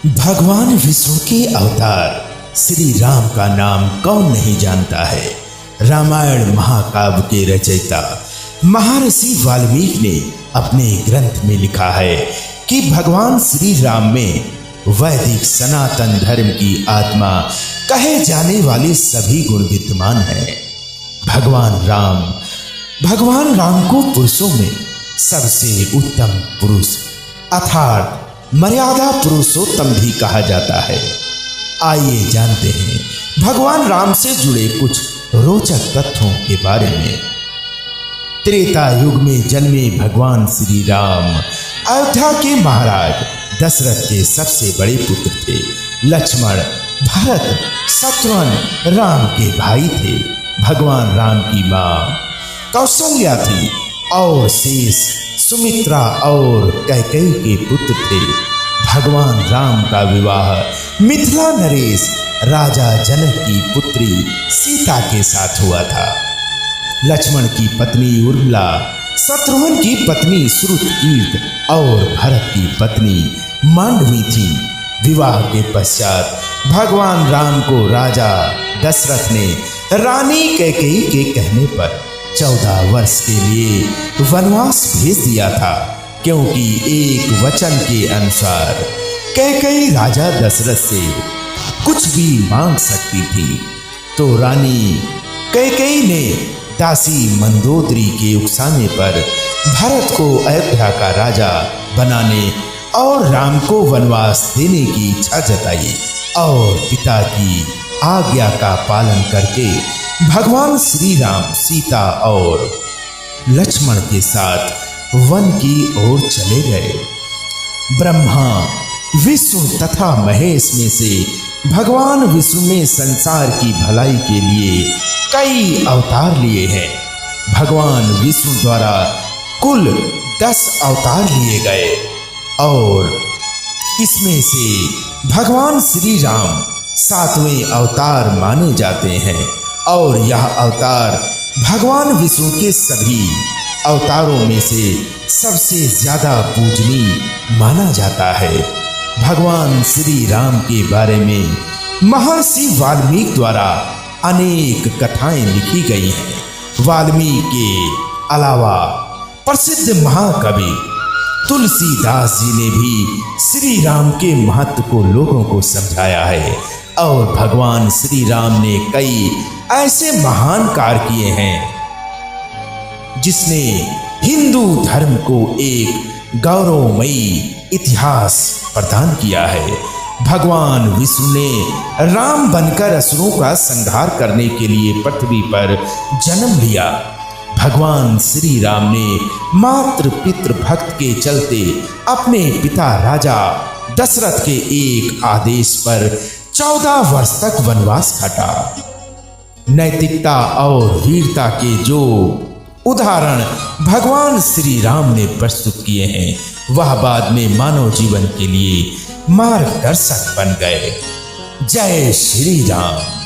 भगवान विष्णु के अवतार श्री राम का नाम कौन नहीं जानता है। रामायण महाकाव्य के रचयिता महर्षि वाल्मीकि ने अपने ग्रंथ में लिखा है कि भगवान श्री राम में वैदिक सनातन धर्म की आत्मा कहे जाने वाले सभी गुण विद्यमान हैं। भगवान राम को पुरुषों में सबसे उत्तम पुरुष अर्थात मर्यादा पुरुषोत्तम भी कहा जाता है। आइए जानते हैं भगवान राम से जुड़े कुछ रोचक तथ्यों के बारे में। त्रेता युग में जन्मे भगवान श्री राम अयोध्या के महाराज दशरथ के सबसे बड़े पुत्र थे। लक्ष्मण, भरत, शत्रुघ्न राम के भाई थे। भगवान राम की मां कौशल्या थी और शेष सुमित्रा और कैकेयी के पुत्र थे। भगवान राम का विवाह मिथिला नरेश राजा जनक की पुत्री सीता के साथ हुआ था। लक्ष्मण की पत्नी उर्मिला, शत्रुघ्न की पत्नी श्रुतकीर्ति और भरत की पत्नी मांडवी थी। विवाह के पश्चात भगवान राम को राजा दशरथ ने रानी कैकेयी के कहने पर 14 वर्ष के लिए वनवास भेज दिया था, क्योंकि एक वचन के अनुसार कैकेयी राजा दशरथ से कुछ भी मांग सकती थी। तो रानी कैकेयी ने दासी मंदोदरी के उकसाने पर भरत को अयोध्या का राजा बनाने और राम को वनवास देने की इच्छा जताई और पिता की आज्ञा का पालन करके भगवान श्री राम सीता और लक्ष्मण के साथ वन की ओर चले गए। ब्रह्मा, विष्णु तथा महेश में से भगवान विष्णु ने संसार की भलाई के लिए कई अवतार लिए हैं। भगवान विष्णु द्वारा कुल 10 अवतार लिए गए और इसमें से भगवान श्री राम 7वें अवतार माने जाते हैं और यह अवतार भगवान विष्णु के सभी अवतारों में से सबसे ज्यादा पूजनीय माना जाता है। भगवान श्री राम के बारे में महर्षि वाल्मीकि द्वारा अनेक कथाएं लिखी गई हैं। वाल्मीकि के अलावा प्रसिद्ध महाकवि तुलसीदास जी ने भी श्री राम के महत्व को लोगों को समझाया है और भगवान श्री राम ने कई ऐसे महान कार्य किए हैं जिसने हिंदू धर्म को एक गौरवमयी इतिहास प्रदान किया है। भगवान विष्णु ने राम बनकर असुरों का संहार करने के लिए पृथ्वी पर जन्म लिया। भगवान श्री राम ने मातृ पितृ भक्त के चलते अपने पिता राजा दशरथ के एक आदेश पर 14 वर्ष तक वनवास काटा। नैतिकता और वीरता के जो उदाहरण भगवान श्री राम ने प्रस्तुत किए हैं वह बाद में मानव जीवन के लिए मार्गदर्शक बन गए। जय श्री राम।